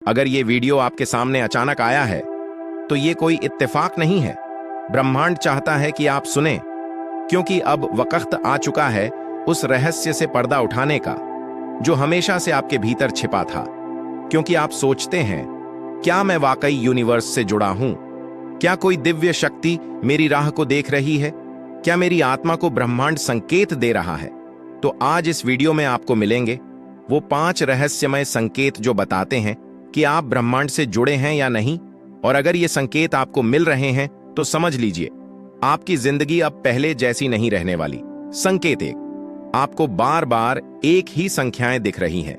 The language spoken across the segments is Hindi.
अगर ये वीडियो आपके सामने अचानक आया है तो ये कोई इत्तेफाक नहीं है। ब्रह्मांड चाहता है कि आप सुने, क्योंकि अब वक्त आ चुका है उस रहस्य से पर्दा उठाने का जो हमेशा से आपके भीतर छिपा था। क्योंकि आप सोचते हैं, क्या मैं वाकई यूनिवर्स से जुड़ा हूं? क्या कोई दिव्य शक्ति मेरी राह को देख रही है? क्या मेरी आत्मा को ब्रह्मांड संकेत दे रहा है? तो आज इस वीडियो में आपको मिलेंगे वो 5 रहस्यमय संकेत जो बताते हैं कि आप ब्रह्मांड से जुड़े हैं या नहीं। और अगर ये संकेत आपको मिल रहे हैं तो समझ लीजिए आपकी जिंदगी अब पहले जैसी नहीं रहने वाली। संकेत 1, आपको बार बार एक ही संख्याएं दिख रही हैं।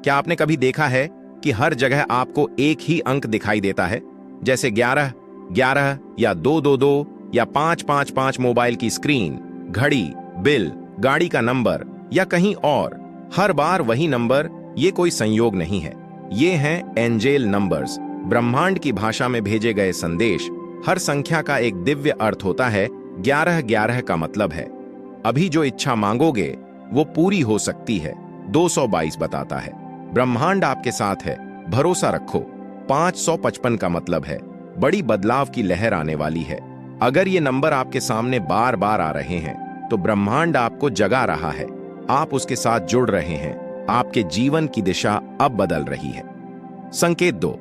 क्या आपने कभी देखा है कि हर जगह आपको एक ही अंक दिखाई देता है, जैसे 11, 11 या 222 या 555? मोबाइल की स्क्रीन, घड़ी, बिल, गाड़ी का नंबर या कहीं और हर बार वही नंबर। ये कोई संयोग नहीं है, ये हैं एंजेल नंबर्स, ब्रह्मांड की भाषा में भेजे गए संदेश। हर संख्या का एक दिव्य अर्थ होता है। 11 11 का मतलब है अभी जो इच्छा मांगोगे वो पूरी हो सकती है। 222 बताता है ब्रह्मांड आपके साथ है, भरोसा रखो। 555 का मतलब है बड़ी बदलाव की लहर आने वाली है। अगर ये नंबर आपके सामने बार बार आ रहे हैं तो ब्रह्मांड आपको जगा रहा है, आप उसके साथ जुड़ रहे हैं, आपके जीवन की दिशा अब बदल रही है। संकेत 2,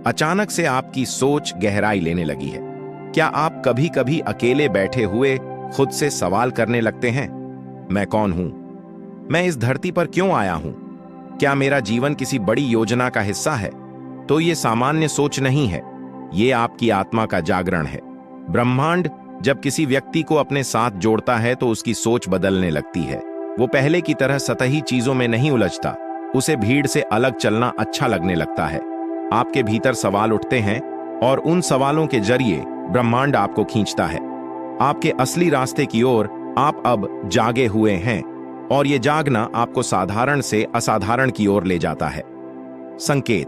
अचानक से आपकी सोच गहराई लेने लगी है। क्या आप कभी कभी अकेले बैठे हुए खुद से सवाल करने लगते हैं, मैं कौन हूं? मैं इस धरती पर क्यों आया हूं? क्या मेरा जीवन किसी बड़ी योजना का हिस्सा है? तो ये सामान्य सोच नहीं है, ये आपकी आत्मा का जागरण है। ब्रह्मांड जब किसी व्यक्ति को अपने साथ जोड़ता है तो उसकी सोच बदलने लगती है। वो पहले की तरह सतही चीजों में नहीं उलझता, उसे भीड़ से अलग चलना अच्छा लगने लगता है। आपके भीतर सवाल उठते हैं और उन सवालों के जरिए ब्रह्मांड आपको खींचता है आपके असली रास्ते की ओर। आप अब जागे हुए हैं और ये जागना आपको साधारण से असाधारण की ओर ले जाता है। संकेत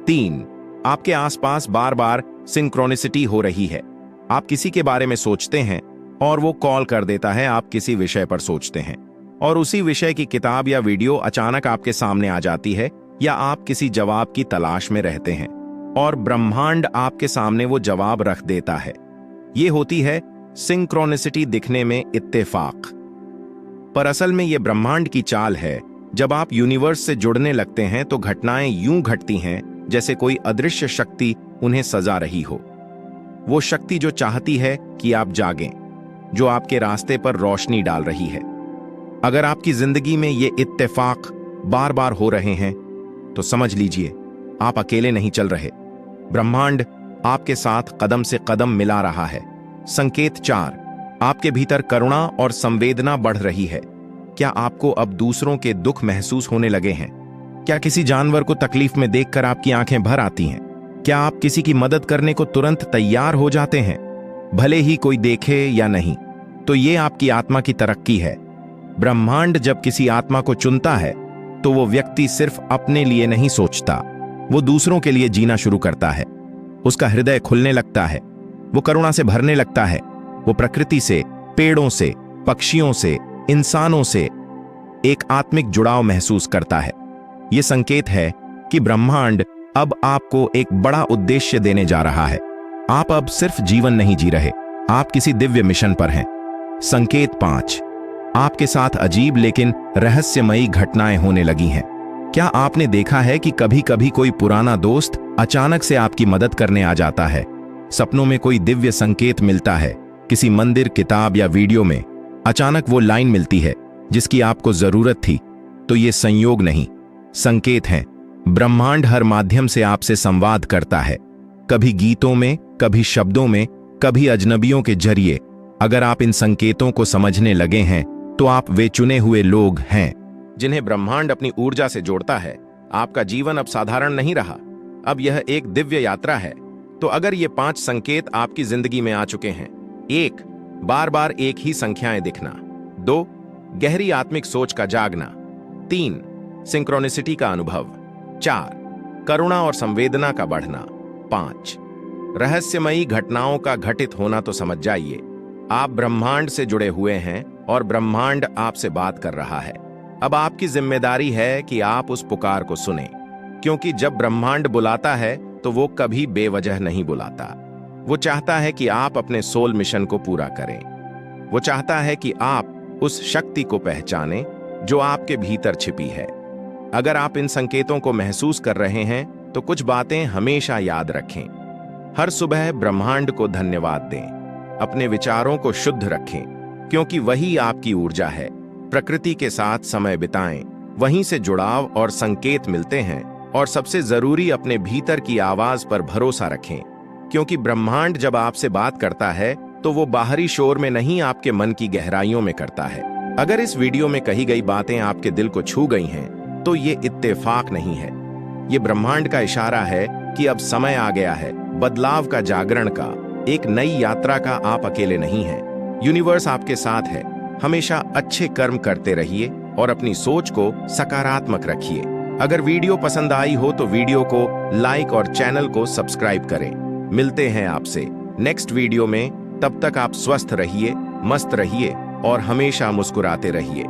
3, आपके आसपास बार बार सिंक्रोनिसिटी हो रही है। आप किसी के बारे में सोचते हैं और वो कॉल कर देता है। आप किसी विषय पर सोचते हैं और उसी विषय की किताब या वीडियो अचानक आपके सामने आ जाती है, या आप किसी जवाब की तलाश में रहते हैं और ब्रह्मांड आपके सामने वो जवाब रख देता है। ये होती है सिंक्रोनिसिटी, दिखने में इत्तेफाक, पर असल में ये ब्रह्मांड की चाल है। जब आप यूनिवर्स से जुड़ने लगते हैं तो घटनाएं यूं घटती हैं जैसे कोई अदृश्य शक्ति उन्हें सजा रही हो। वो शक्ति जो चाहती है कि आप जागें, जो आपके रास्ते पर रोशनी डाल रही है। अगर आपकी जिंदगी में ये इत्तेफाक बार बार हो रहे हैं तो समझ लीजिए आप अकेले नहीं चल रहे, ब्रह्मांड आपके साथ कदम से कदम मिला रहा है। संकेत 4, आपके भीतर करुणा और संवेदना बढ़ रही है। क्या आपको अब दूसरों के दुख महसूस होने लगे हैं? क्या किसी जानवर को तकलीफ में देखकर आपकी आंखें भर आती हैं? क्या आप किसी की मदद करने को तुरंत तैयार हो जाते हैं, भले ही कोई देखे या नहीं? तो ये आपकी आत्मा की तरक्की है। ब्रह्मांड जब किसी आत्मा को चुनता है तो वो व्यक्ति सिर्फ अपने लिए नहीं सोचता, वो दूसरों के लिए जीना शुरू करता है। उसका हृदय खुलने लगता है, वो करुणा से भरने लगता है। वो प्रकृति से, पेड़ों से, पक्षियों से, इंसानों से एक आत्मिक जुड़ाव महसूस करता है। ये संकेत है कि ब्रह्मांड अब आपको एक बड़ा उद्देश्य देने जा रहा है। आप अब सिर्फ जीवन नहीं जी रहे, आप किसी दिव्य मिशन पर हैं। संकेत 5, आपके साथ अजीब लेकिन रहस्यमयी घटनाएं होने लगी हैं। क्या आपने देखा है कि कभी कभी कोई पुराना दोस्त अचानक से आपकी मदद करने आ जाता है? सपनों में कोई दिव्य संकेत मिलता है, किसी मंदिर, किताब या वीडियो में अचानक वो लाइन मिलती है जिसकी आपको जरूरत थी। तो ये संयोग नहीं, संकेत हैं। ब्रह्मांड हर माध्यम से आपसे संवाद करता है, कभी गीतों में, कभी शब्दों में, कभी अजनबियों के जरिए। अगर आप इन संकेतों को समझने लगे हैं तो आप वे चुने हुए लोग हैं जिन्हें ब्रह्मांड अपनी ऊर्जा से जोड़ता है। आपका जीवन अब साधारण नहीं रहा, अब यह एक दिव्य यात्रा है। तो अगर ये 5 संकेत आपकी जिंदगी में आ चुके हैं: 1, बार बार एक ही संख्याएं दिखना; 2, गहरी आत्मिक सोच का जागना; 3, सिंक्रोनिसिटी का अनुभव; 4, करुणा और संवेदना का बढ़ना; 5, रहस्यमयी घटनाओं का घटित होना। तो समझ जाइए आप ब्रह्मांड से जुड़े हुए हैं और ब्रह्मांड आपसे बात कर रहा है। अब आपकी जिम्मेदारी है कि आप उस पुकार को सुने, क्योंकि जब ब्रह्मांड बुलाता है तो वो कभी बेवजह नहीं बुलाता। वो चाहता है कि आप अपने सोल मिशन को पूरा करें। वो चाहता है कि आप उस शक्ति को पहचानें जो आपके भीतर छिपी है। अगर आप इन संकेतों को महसूस कर रहे हैं तो कुछ बातें हमेशा याद रखें। हर सुबह ब्रह्मांड को धन्यवाद दें। अपने विचारों को शुद्ध रखें, क्योंकि वही आपकी ऊर्जा है। प्रकृति के साथ समय बिताएं, वहीं से जुड़ाव और संकेत मिलते हैं। और सबसे जरूरी, अपने भीतर की आवाज पर भरोसा रखें, क्योंकि ब्रह्मांड जब आपसे बात करता है तो वो बाहरी शोर में नहीं, आपके मन की गहराइयों में करता है। अगर इस वीडियो में कही गई बातें आपके दिल को छू गई हैं, तो ये इत्तेफाक नहीं है। ये ब्रह्मांड का इशारा है कि अब समय आ गया है बदलाव का, जागरण का, एक नई यात्रा का। आप अकेले नहीं हैं, यूनिवर्स आपके साथ है। हमेशा अच्छे कर्म करते रहिए और अपनी सोच को सकारात्मक रखिए। अगर वीडियो पसंद आई हो तो वीडियो को लाइक और चैनल को सब्सक्राइब करें। मिलते हैं आपसे नेक्स्ट वीडियो में। तब तक आप स्वस्थ रहिए, मस्त रहिए और हमेशा मुस्कुराते रहिए।